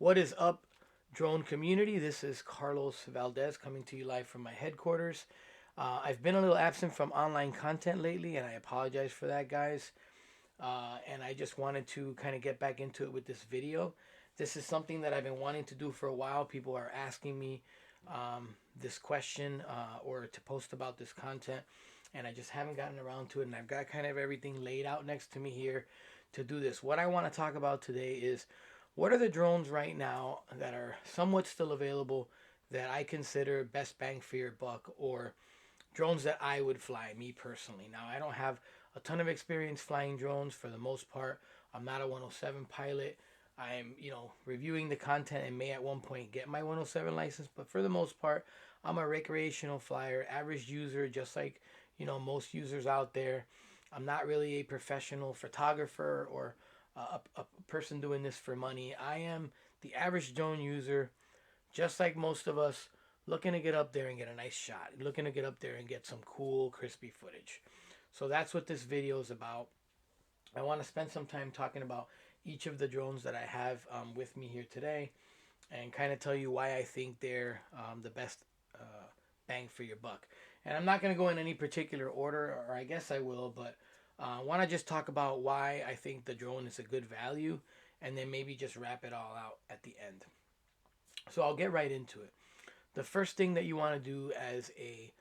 What is up, drone community? This is Carlos Valdez coming to you live from my headquarters. I've been a little absent from online content lately, and I apologize for that, guys. And I just wanted to kind of get back into it with this video. This is something that I've been wanting to do for a while. People are asking me this question or to post about this content, and I just haven't gotten around to it. And I've got kind of everything laid out next to me here to do this. What I want to talk about today is what are the drones right now that are somewhat still available that I consider best bang for your buck, or drones that I would fly, me personally. Now, I don't have a ton of experience flying drones for the most part. I'm not a 107 pilot. I'm, reviewing the content and may at one point get my 107 license, but for the most part, I'm a recreational flyer, average user, just like, most users out there. I'm not really a professional photographer or a person doing this for money. I am the average drone user, just like most of us, looking to get up there and get a nice shot, looking to get up there and get some cool, crispy footage. So that's what this video is about. I want to spend some time talking about each of the drones that I have with me here today and kind of tell you why I think they're the best bang for your buck. And I'm not going to go in any particular order, or I guess I will, but I want to just talk about why I think the drone is a good value and then maybe just wrap it all out at the end. So I'll get right into it. The first thing that you want to do as a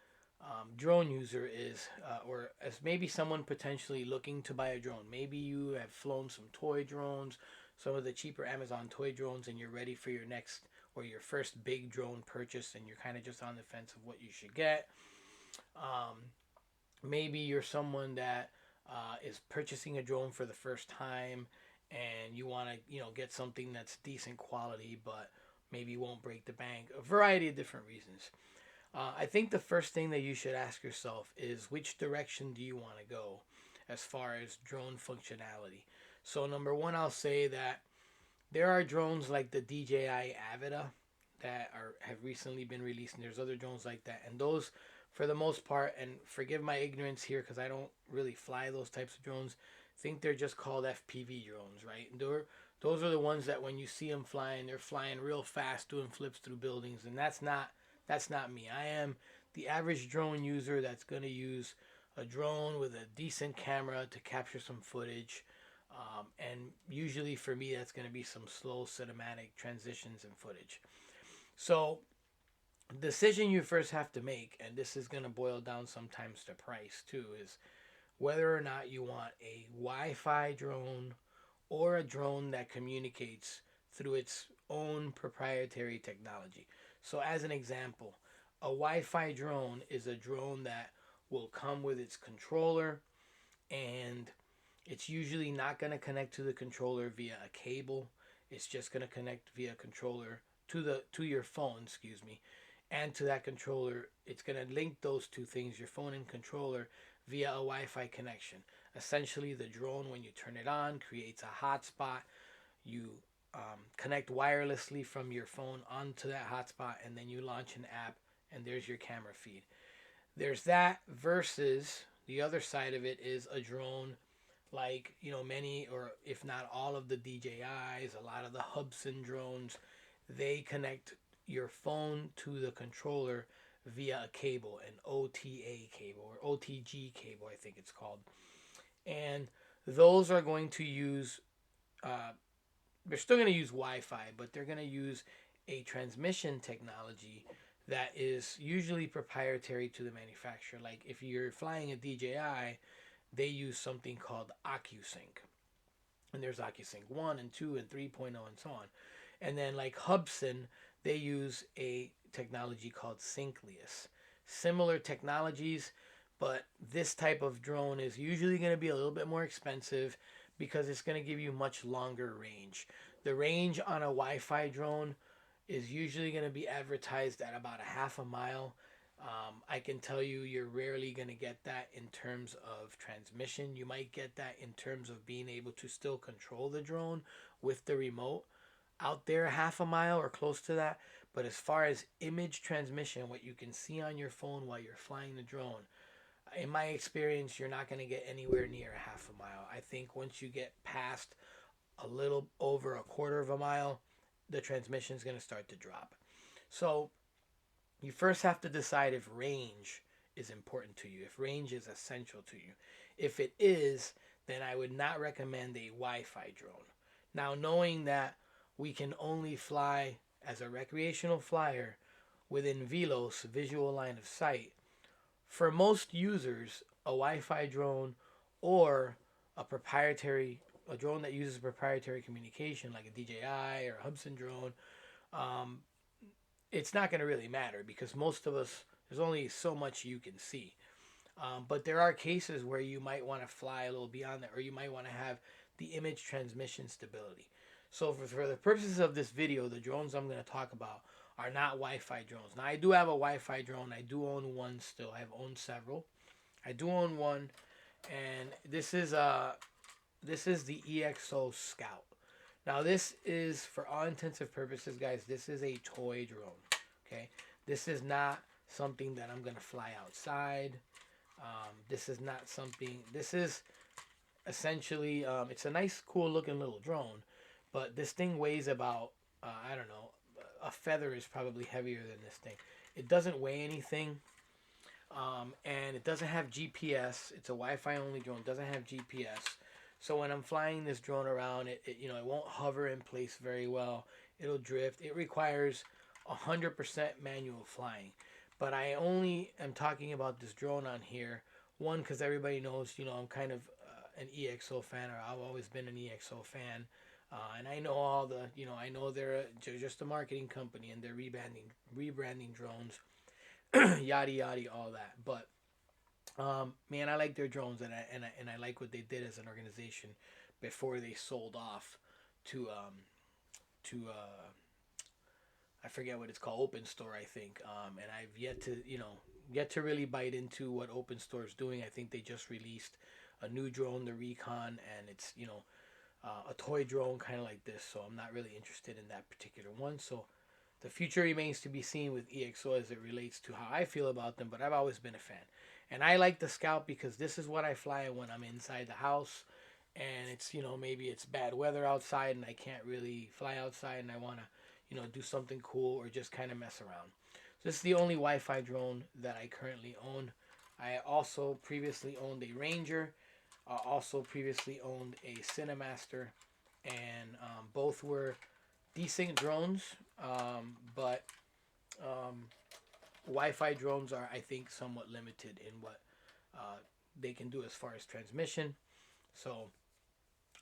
drone user is, or as maybe someone potentially looking to buy a drone, maybe you have flown some toy drones, some of the cheaper Amazon toy drones, and you're ready for your next or your first big drone purchase, and you're kind of just on the fence of what you should get. Um, Maybe you're someone that is purchasing a drone for the first time, and you want to get something that's decent quality, but maybe won't break the bank. A variety of different reasons. I think the first thing that you should ask yourself is which direction do you want to go as far as drone functionality. So number one, I'll say that there are drones like the DJI Avida that have recently been released, and there's other drones like that, and those, for the most part, and forgive my ignorance here because I don't really fly those types of drones, think they're just called FPV drones, right? Those are the ones that when you see them flying, they're flying real fast, doing flips through buildings, and that's not me. I am the average drone user that's going to use a drone with a decent camera to capture some footage. And usually for me, that's going to be some slow cinematic transitions and footage. So, the decision you first have to make, and this is going to boil down sometimes to price too, is whether or not you want a Wi Fi drone or a drone that communicates through its own proprietary technology. So, as an example, a Wi Fi drone is a drone that will come with its controller, and it's usually not going to connect to the controller via a cable. It's just going to connect via controller to your phone, excuse me, and to that controller. It's going to link those two things, your phone and controller, via a Wi-Fi connection. Essentially, the drone, when you turn it on, creates a hotspot. You connect wirelessly from your phone onto that hotspot, and then you launch an app, and there's your camera feed. There's that versus the other side of it is a drone like many, or if not all, of the DJIs, a lot of the Hubsan drones, they connect your phone to the controller via a cable, an OTA cable or OTG cable, I think it's called. And those are going to use, uh, they're still going to use Wi Fi, but they're going to use a transmission technology that is usually proprietary to the manufacturer. Like if you're flying a DJI, they use something called AccuSync. And there's AccuSync 1 and 2 and 3.0 and so on. And then like Hubsan, they use a technology called Synclius. Similar technologies, but this type of drone is usually going to be a little bit more expensive because it's going to give you much longer range. The range on a Wi-Fi drone is usually going to be advertised at about a half a mile. I can tell you, you're rarely going to get that in terms of transmission. You might get that in terms of being able to still control the drone with the remote out there half a mile or close to that. But as far as image transmission, what you can see on your phone while you're flying the drone, in my experience, you're not going to get anywhere near a half a mile. I think once you get past a little over a quarter of a mile, the transmission is going to start to drop. So you first have to decide if range is important to you, if range is essential to you. If it is, then I would not recommend a Wi-Fi drone. Now, knowing that we can only fly as a recreational flyer within VLOS, visual line of sight, for most users, a Wi-Fi drone or a drone that uses proprietary communication like a DJI or a Hubsan drone, um, it's not going to really matter because most of us, there's only so much you can see. But there are cases where you might want to fly a little beyond that, or you might want to have the image transmission stability. So for the purposes of this video, the drones I'm going to talk about are not Wi-Fi drones. Now I do have a Wi-Fi drone. I do own one still. I've owned several. I do own one, and this is the EXO Scout. Now this is, for all intensive purposes, guys, this is a toy drone. Okay, this is not something that I'm gonna fly outside. This is not something. This is essentially, it's a nice, cool looking little drone, but this thing weighs about, I don't know, a feather is probably heavier than this thing. It doesn't weigh anything, and it doesn't have GPS. It's a Wi-Fi only drone. It doesn't have GPS. So when I'm flying this drone around, it won't hover in place very well. It'll drift. It requires 100% manual flying. But I only am talking about this drone on here, one, because everybody knows, I'm kind of an EXO fan, or I've always been an EXO fan. And I know all the, I know they're just a marketing company and they're rebranding drones, yada yada, all that. But man, I like their drones, and I like what they did as an organization before they sold off to I forget what it's called, Open Store, I think. And I've yet to really bite into what Open Store is doing. I think they just released a new drone, the Recon, and it's a toy drone kind of like this. So I'm not really interested in that particular one. So the future remains to be seen with EXO as it relates to how I feel about them. But I've always been a fan, and I like the Scout because this is what I fly when I'm inside the house, and it's maybe it's bad weather outside and I can't really fly outside, and I want to do something cool or just kind of mess around. So this is the only Wi-Fi drone that I currently own. I also previously owned a Ranger, also previously owned a Cinemaster, and both were decent drones, but Wi-Fi drones are, I think, somewhat limited in what they can do as far as transmission. So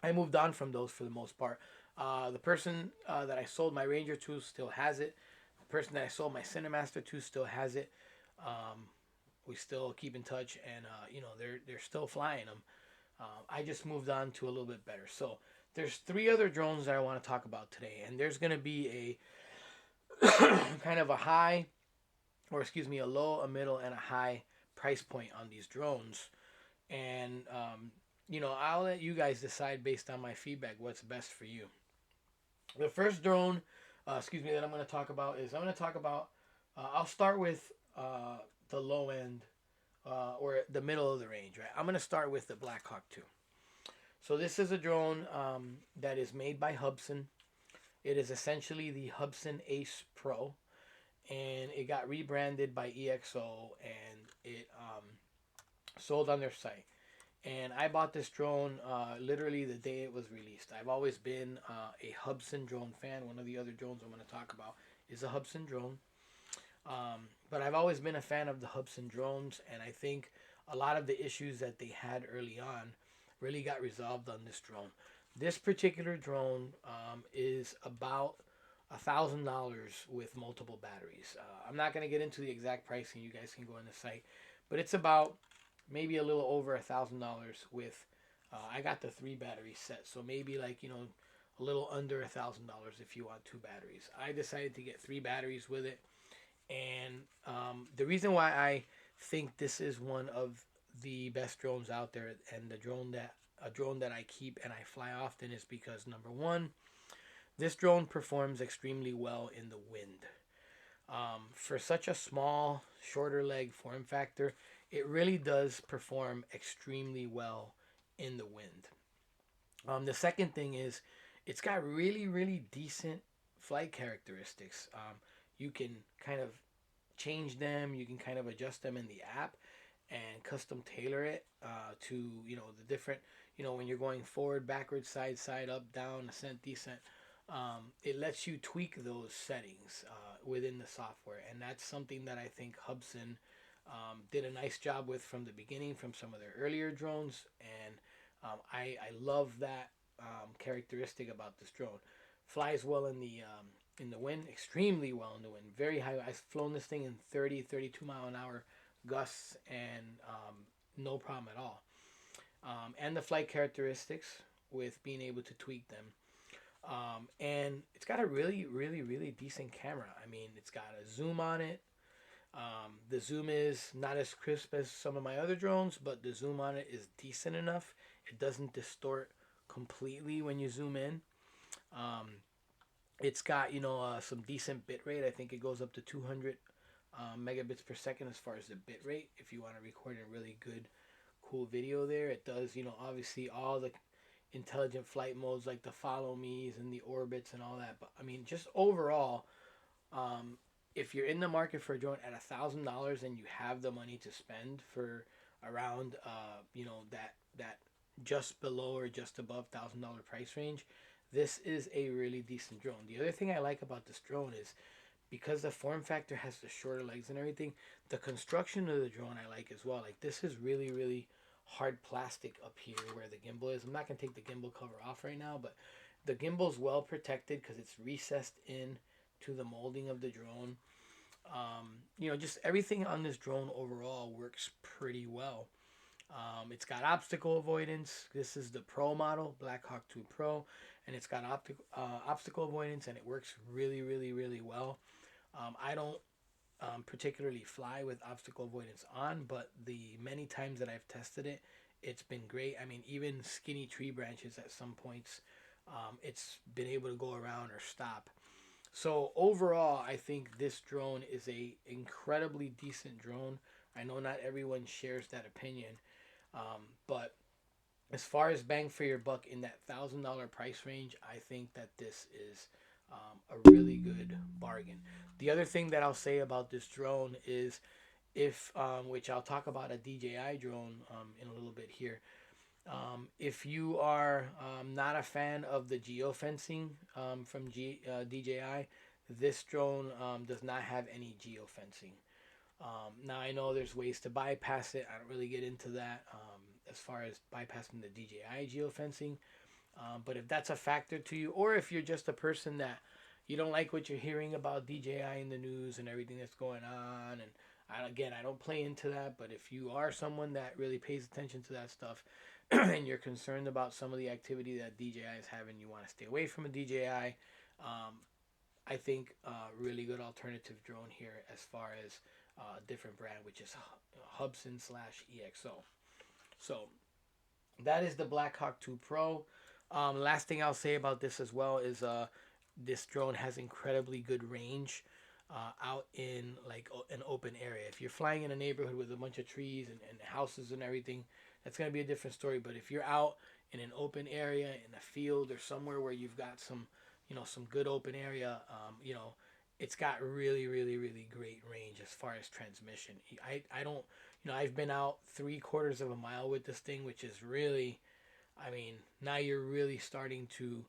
I moved on from those for the most part. The person that I sold my Ranger to still has it. The person that I sold my Cinemaster to still has it. We still keep in touch, and they're still flying them. I just moved on to a little bit better. So there's 3 other drones that I want to talk about today, and there's going to be a kind of a high, or excuse me, a low, a middle, and a high price point on these drones. And I'll let you guys decide based on my feedback what's best for you. The first drone, that I'm going to talk about is I'll start with the low end, or the middle of the range, right? I'm going to start with the Blackhawk 2. So this is a drone that is made by Hubsan. It is essentially the Hubsan Ace Pro, and it got rebranded by EXO, and it sold on their site. And I bought this drone literally the day it was released. I've always been a Hubsan drone fan. One of the other drones I'm going to talk about is a Hubsan drone. But I've always been a fan of the Hubsan drones, and I think a lot of the issues that they had early on really got resolved on this drone. This particular drone is about $1,000 with multiple batteries. I'm not going to get into the exact pricing. You guys can go on the site, but it's about maybe a little over $1,000 with. I got the 3 battery set, so maybe like a little under $1,000 if you want 2 batteries. I decided to get 3 batteries with it, and the reason why I think this is one of the best drones out there, and a drone that I keep and I fly often, is because number one, this drone performs extremely well in the wind. For such a small, shorter leg form factor, it really does perform extremely well in the wind. The second thing is it's got really, really decent flight characteristics. You can kind of change them. You can kind of adjust them in the app and custom tailor it to, the different, when you're going forward, backwards, side, up, down, ascent, descent. It lets you tweak those settings within the software, and that's something that I think Hubsan did a nice job with from the beginning, from some of their earlier drones, and I love that characteristic about this drone. Flies well in the wind, extremely well in the wind, very high. I've flown this thing in 30, 32 mile an hour gusts, and no problem at all. And the flight characteristics with being able to tweak them. And it's got a really, really, really decent camera. I mean, it's got a zoom on it. The zoom is not as crisp as some of my other drones, but the zoom on it is decent enough. It doesn't distort completely when you zoom in. Um, it's got, some decent bit rate. I think it goes up to 200 megabits per second as far as the bit rate. If you want to record a really good, cool video there, it does, obviously all the intelligent flight modes like the follow me's and the orbits and all that. But I mean, just overall, if you're in the market for a drone at $1,000 and you have the money to spend for around, that just below or just above $1,000 price range, this is a really decent drone. The other thing I like about this drone is because the form factor has the shorter legs and everything, the construction of the drone I like as well. Like, this is really, really hard plastic up here where the gimbal is. I'm not going to take the gimbal cover off right now, but the gimbal's well protected because it's recessed in to the molding of the drone. Just everything on this drone overall works pretty well. It's got obstacle avoidance. This is the Pro model, Blackhawk 2 Pro, and it's got obstacle avoidance, and it works really, really, really well. I don't particularly fly with obstacle avoidance on, but the many times that I've tested it, it's been great. I mean, even skinny tree branches at some points, it's been able to go around or stop. So overall, I think this drone is a incredibly decent drone. I know not everyone shares that opinion, but as far as bang for your buck in that $1,000 price range, I think that this is a really good bargain. The other thing that I'll say about this drone is if, which I'll talk about a DJI drone in a little bit here. If you are not a fan of the geofencing from DJI, this drone does not have any geofencing. Now, I know there's ways to bypass it. I don't really get into that as far as bypassing the DJI geofencing. But if that's a factor to you, or if you're just a person that you don't like what you're hearing about DJI in the news and everything that's going on, and I don't play into that, but if you are someone that really pays attention to that stuff and you're concerned about some of the activity that DJI is having, you want to stay away from a DJI, I think really good alternative drone here as far as a different brand, which is Hubsan/EXO. So that is the Blackhawk 2 Pro. Last thing I'll say about this as well is this drone has incredibly good range out in like an open area. If you're flying in a neighborhood with a bunch of trees and houses and everything, that's going to be a different story. But if you're out in an open area, in a field or somewhere where you've got some, some good open area, it's got really, really, really great range as far as transmission. I don't, I've been out 3/4 of a mile with this thing, which is really, I mean, now you're really starting to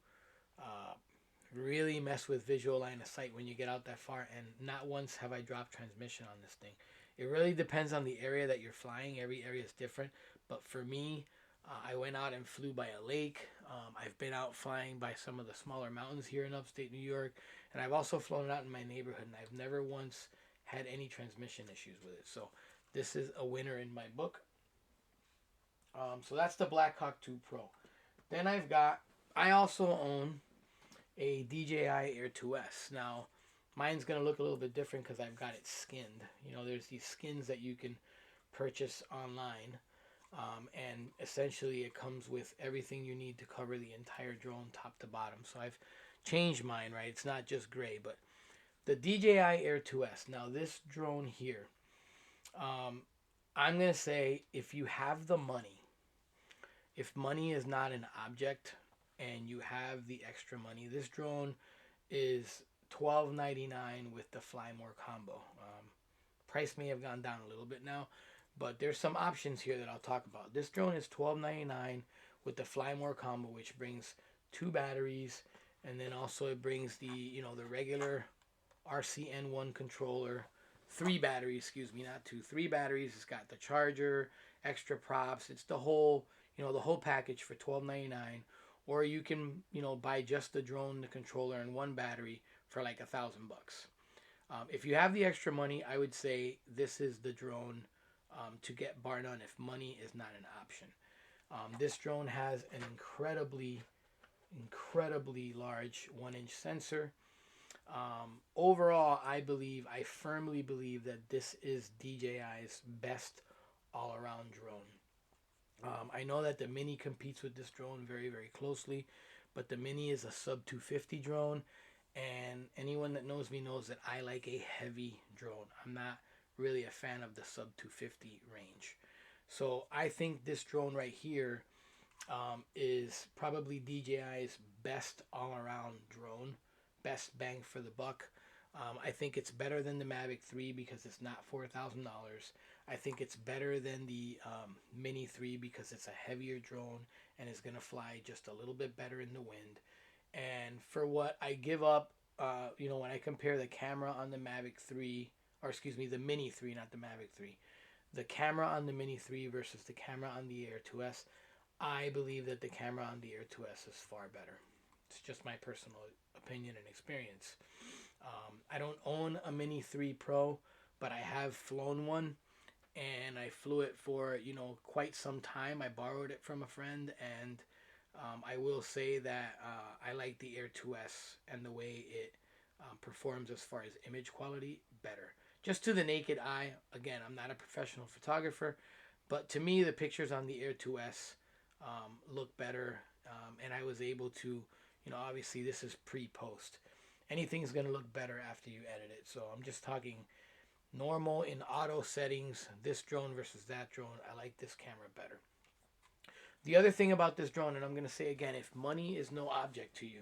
really mess with visual line of sight when you get out that far. And not once have I dropped transmission on this thing. It really depends on the area that you're flying. Every area is different. But for me, I went out and flew by a lake. I've been out flying by some of the smaller mountains here in upstate New York. And I've also flown out in my neighborhood. And I've never once had any transmission issues with it. So this is a winner in my book. So that's the Blackhawk 2 Pro. Then I also own a DJI Air 2S. Now, mine's going to look a little bit different because I've got it skinned. There's these skins that you can purchase online. And essentially it comes with everything you need to cover the entire drone top to bottom. So I've changed mine, right? It's not just gray, but the DJI Air 2S. Now, this drone here, I'm going to say if you have the money, if money is not an object and you have the extra money, this drone is $12.99 with the Fly More combo. Price may have gone down a little bit now, but there's some options here that I'll talk about. This drone is $12.99 with the Fly More combo, which brings 2 batteries, and then also it brings the the regular RCN1 controller, 3 batteries, excuse me, not 2, 3 batteries. It's got the charger, extra props. It's the whole the whole package for $12.99. Or you can buy just the drone, the controller, and 1 battery for like $1,000. If you have the extra money, I would say this is the drone to get, bar none, if money is not an option. This drone has an incredibly large 1-inch sensor. Overall, I firmly believe that this is DJI's best all-around drone. I know that the Mini competes with this drone very, very closely, but the Mini is a sub 250 drone, and anyone that knows me knows that I like a heavy drone. I'm not really a fan of the sub 250 range. So I think this drone right here is probably DJI's best all-around drone, best bang for the buck. I think it's better than the Mavic 3 because it's not $4,000. I think it's better than the Mini 3 because it's a heavier drone and is going to fly just a little bit better in the wind. And for what I give up, when I compare the camera on the Mavic 3, or excuse me, the Mini 3, not the Mavic 3, the camera on the Mini 3 versus the camera on the Air 2S, I believe that the camera on the Air 2S is far better. It's just my personal opinion and experience. I don't own a Mini 3 Pro, but I have flown one, and I flew it for quite some time. I borrowed it from a friend, and I will say that I like the Air 2S and the way it performs as far as image quality better. Just to the naked eye, again, I'm not a professional photographer, but to me the pictures on the Air 2S look better, and I was able to, obviously this is pre-post. Anything's going to look better after you edit it. So I'm just talking normal in auto settings, this drone versus that drone. I like this camera better. The other thing about this drone, and I'm going to say again, if money is no object to you,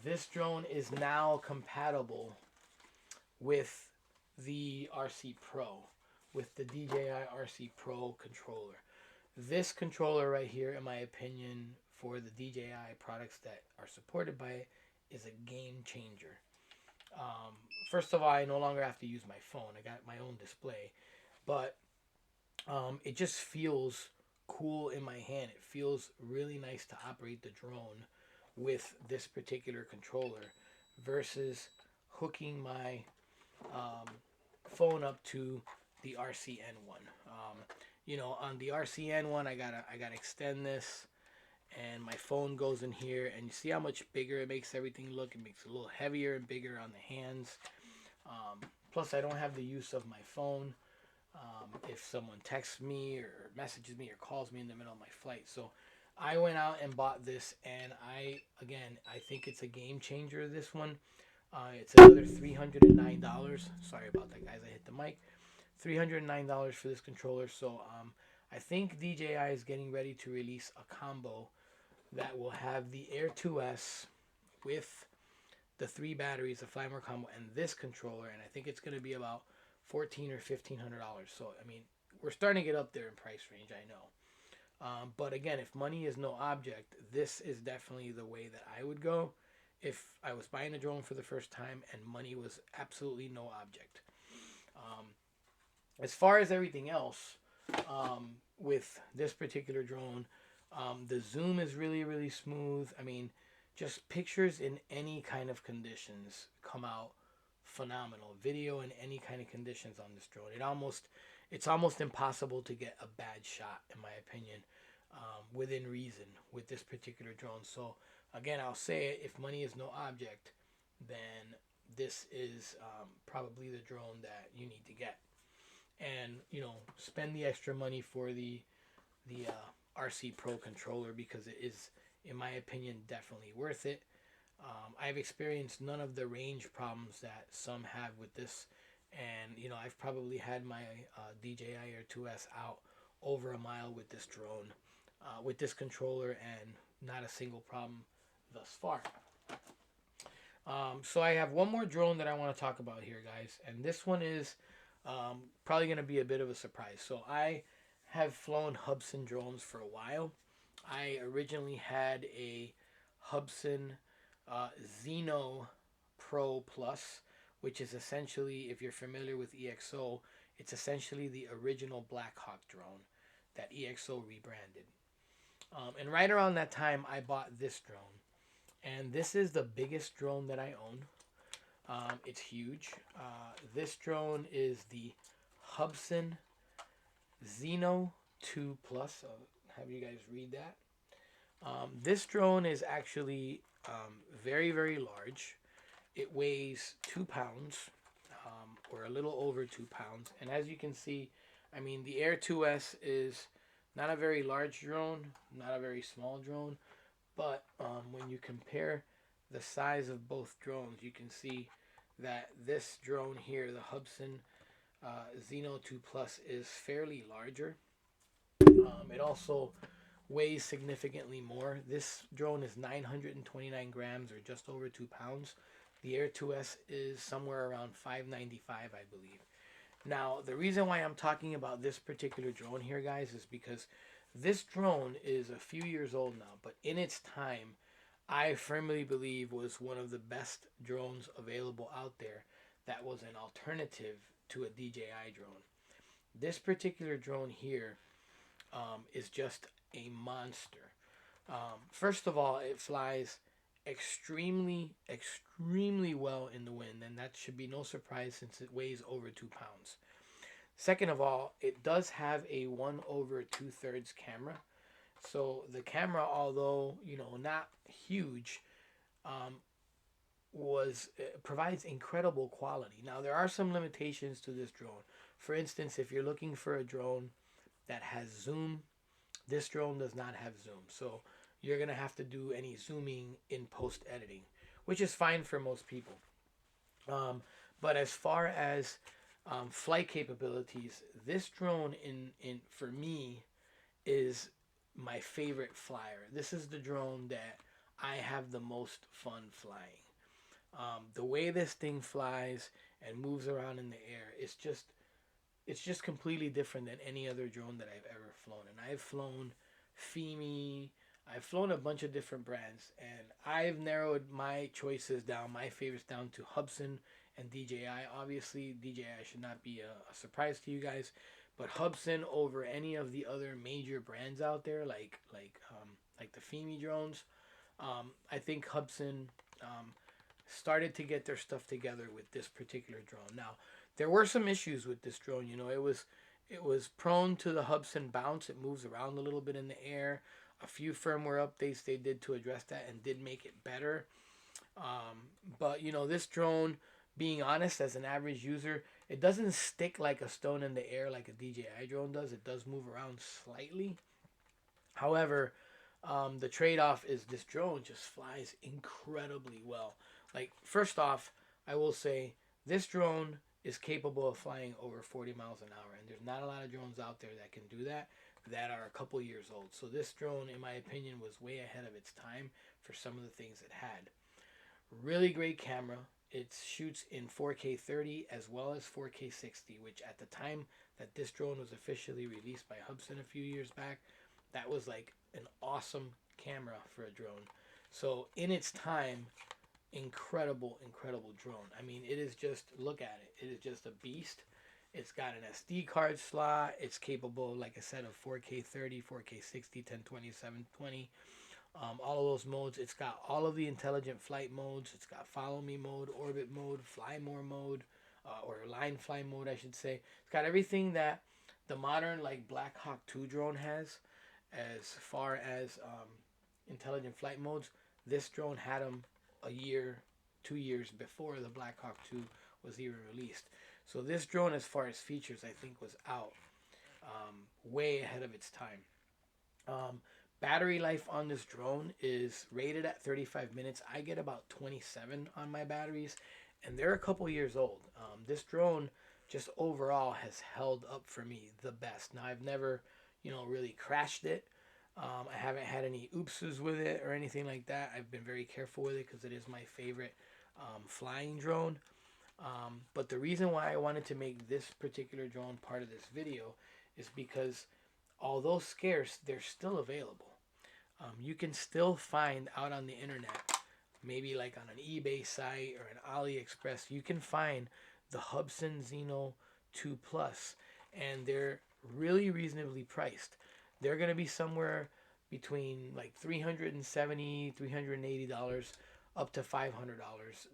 this drone is now compatible with the RC Pro, with the DJI RC Pro controller. This controller right here, in my opinion, for the DJI products that are supported by it, is a game changer. First of all, I no longer have to use my phone. I got my own display, but it just feels cool in my hand. It feels really nice to operate the drone with this particular controller versus hooking my phone up to the RCN1. On the RCN1, I gotta extend this, and my phone goes in here, and you see how much bigger it makes everything look. It makes it a little heavier and bigger on the hands. Plus, I don't have the use of my phone if someone texts me or messages me or calls me in the middle of my flight. So I went out and bought this, and I think it's a game changer, this one. It's another $309. Sorry about that, guys. I hit the mic. $309 for this controller. So I think DJI is getting ready to release a combo that will have the Air 2S with the 3 batteries, the Fly More combo, and this controller, and I think it's going to be about $1,400 or $1,500. So I mean, we're starting to get up there in price range, I know. But again, if money is no object, this is definitely the way that I would go if I was buying a drone for the first time and money was absolutely no object. As far as everything else, with this particular drone, the zoom is really, really smooth. I mean, just pictures in any kind of conditions come out phenomenal. Video in any kind of conditions on this drone. It's almost impossible to get a bad shot, in my opinion, within reason with this particular drone. So again, I'll say it, if money is no object, then this is probably the drone that you need to get. And spend the extra money for the RC Pro controller, because it is, in my opinion, definitely worth it. I've experienced none of the range problems that some have with this, and I've probably had my DJI Air 2S out over a mile with this drone, with this controller, and not a single problem thus far. So I have one more drone that I want to talk about here, guys, and this one is probably going to be a bit of a surprise. So I have flown Hubsan drones for a while. I originally had a Hubsan Xeno Pro Plus, which is essentially, if you're familiar with EXO, it's essentially the original Blackhawk drone that EXO rebranded. And right around that time, I bought this drone. And this is the biggest drone that I own. It's huge. This drone is the Hubsan Xeno 2 Plus. I'll have you guys read that. This drone is actually very, very large. It weighs 2 pounds, or a little over 2 pounds. And as you can see, I mean, the Air 2S is not a very large drone, not a very small drone. But when you compare the size of both drones, you can see that this drone here, the Hubsan Xeno 2 Plus, is fairly larger. It also weighs significantly more. This drone is 929 grams, or just over 2 pounds. The Air 2S is somewhere around 595, I believe. Now, the reason why I'm talking about this particular drone here, guys, is because this drone is a few years old now, but in its time, I firmly believe was one of the best drones available out there that was an alternative to a DJI drone. This particular drone here is just a monster. First of all, it flies extremely, extremely well in the wind, and that should be no surprise since it weighs over 2 pounds. Second of all, it does have a 1/2 camera. So the camera, although, you know, not huge, provides incredible quality. Now, there are some limitations to this drone. For instance, if you're looking for a drone that has zoom, this drone does not have zoom. So you're going to have to do any zooming in post editing, which is fine for most people. But as far as flight capabilities, this drone for me is my favorite flyer. This is the drone that I have the most fun flying. The way this thing flies and moves around in the air, it's just completely different than any other drone that I've ever flown. And I've flown Fimi, I've flown a bunch of different brands, and I've narrowed my choices down, my favorites down to Hubsan and DJI. Obviously, DJI should not be a surprise to you guys, but Hubsan over any of the other major brands out there, like the Fimi drones. I think Hubsan started to get their stuff together with this particular drone. Now, there were some issues with this drone. You know, it was prone to the Hubsan bounce. It moves around a little bit in the air. A few firmware updates they did to address that and did make it better. But you know, this drone, being honest, as an average user, it doesn't stick like a stone in the air like a DJI drone does. It does move around slightly. However, the trade-off is this drone just flies incredibly well. Like, first off, I will say this drone is capable of flying over 40 miles an hour, and there's not a lot of drones out there that can do that are a couple years old. So this drone, in my opinion, was way ahead of its time for some of the things it had. Really great camera. It shoots in 4K 30 as well as 4K 60, which at the time that this drone was officially released by Hubsan a few years back, that was like an awesome camera for a drone. So in its time, incredible drone. I mean, it is just, look at it, it is just a beast. It's got an SD card slot. It's capable, like I said, of 4K 30, 4K 60, 1020, 720, all of those modes. It's got all of the intelligent flight modes. It's got follow me mode, orbit mode, fly more mode, or line fly mode, I should say. It's got everything that the modern like Blackhawk 2 drone has as far as intelligent flight modes. This drone had them a year, 2 years before the Blackhawk 2 was even released. So this drone, as far as features, I think was out way ahead of its time. Battery life on this drone is rated at 35 minutes. I get about 27 on my batteries, and they're a couple years old. This drone just overall has held up for me the best. Now, I've never, you know, really crashed it. I haven't had any oopses with it or anything like that. I've been very careful with it because it is my favorite flying drone. But the reason why I wanted to make this particular drone part of this video is because although scarce, they're still available. You can still find out on the internet, maybe like on an eBay site or an AliExpress, you can find the Hubsan Xeno 2 Plus, and they're really reasonably priced. They're going to be somewhere between like $370, $380 up to $500,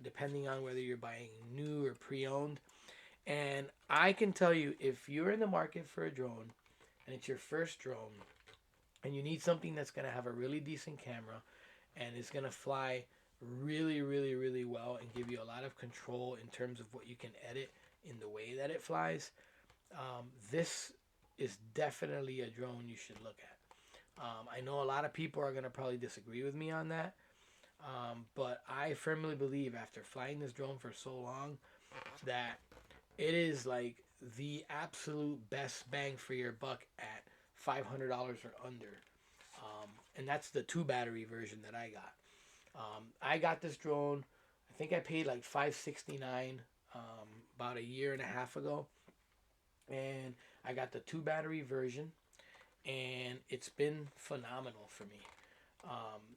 depending on whether you're buying new or pre-owned. And I can tell you, if you're in the market for a drone and it's your first drone and you need something that's going to have a really decent camera and is going to fly really, really, really well and give you a lot of control in terms of what you can edit in the way that it flies, this is definitely a drone you should look at. I know a lot of people are going to probably disagree with me on that, but I firmly believe after flying this drone for so long that it is like the absolute best bang for your buck at $500 or under. And that's the 2 battery version that I got. I got this drone, I think I paid like $569 about a year and a half ago. And I got the 2 battery version, and it's been phenomenal for me.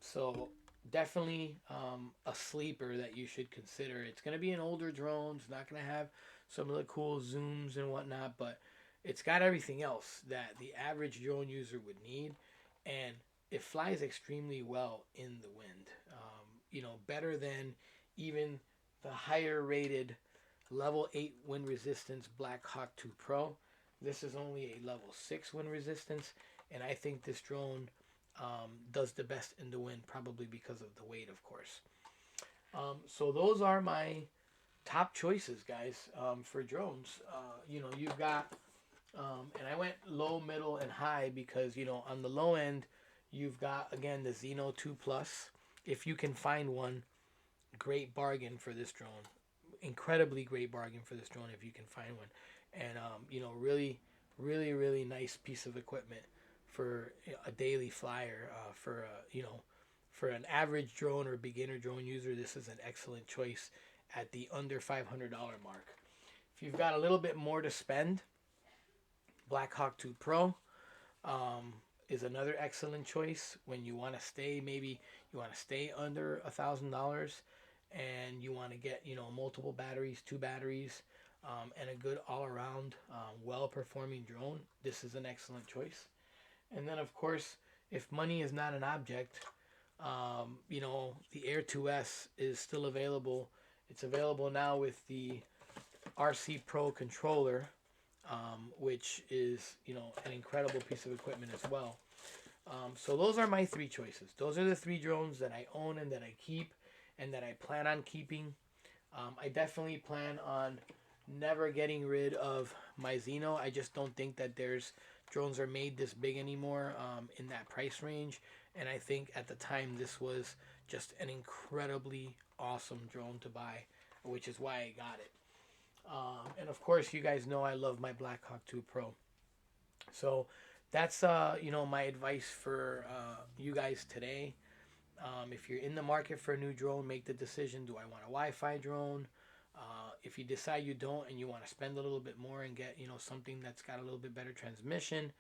So definitely a sleeper that you should consider. It's going to be an older drone. It's not going to have some of the cool zooms and whatnot, but it's got everything else that the average drone user would need, and it flies extremely well in the wind. Better than even the higher rated level 8 wind resistance Blackhawk 2 Pro. This is only a level 6 wind resistance, and I think this drone does the best in the wind, probably because of the weight, of course. So those are my top choices, guys, for drones. You've got, and I went low, middle, and high because, on the low end, you've got, again, the Xeno 2 Plus. If you can find one, great bargain for this drone. Incredibly great bargain for this drone if you can find one. And, really, really, really nice piece of equipment for a daily flyer. For an average drone or beginner drone user, this is an excellent choice at the under $500 mark. If you've got a little bit more to spend, Blackhawk 2 Pro is another excellent choice when you want to stay, maybe you want to stay under $1,000 and you want to get, multiple batteries, 2 batteries, and a good all-around, well-performing drone. This is an excellent choice. And then, of course, if money is not an object, the Air 2S is still available. It's available now with the RC Pro controller, which is, an incredible piece of equipment as well. So those are my 3 choices. Those are the 3 drones that I own and that I keep and that I plan on keeping. I definitely plan on never getting rid of my Xeno. I just don't think that drones are made this big anymore in that price range. And I think at the time this was just an incredibly awesome drone to buy, which is why I got it. And of course, you guys know I love my Blackhawk 2 Pro. So that's my advice for you guys today. If you're in the market for a new drone, make the decision: do I want a Wi-Fi drone? If you decide you don't and you want to spend a little bit more and get something that's got a little bit better transmission,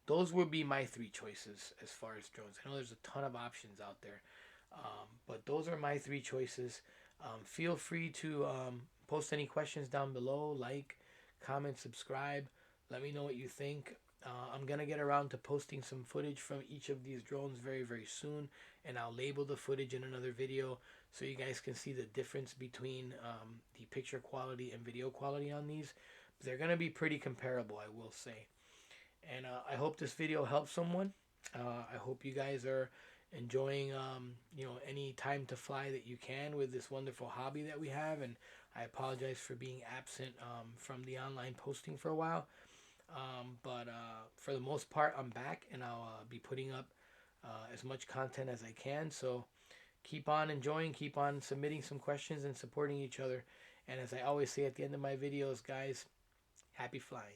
those would be my 3 choices as far as drones. I know there's a ton of options out there, but those are my 3 choices. Feel free to post any questions down below. Like, comment, subscribe. Let me know what you think. I'm going to get around to posting some footage from each of these drones very, very soon, and I'll label the footage in another video so you guys can see the difference between the picture quality and video quality on these. They're going to be pretty comparable, I will say. And I hope this video helps someone. I hope you guys are enjoying any time to fly that you can with this wonderful hobby that we have. And I apologize for being absent from the online posting for a while. But for the most part, I'm back, and I'll be putting up as much content as I can. So keep on enjoying, keep on submitting some questions and supporting each other. And as I always say at the end of my videos, guys, happy flying.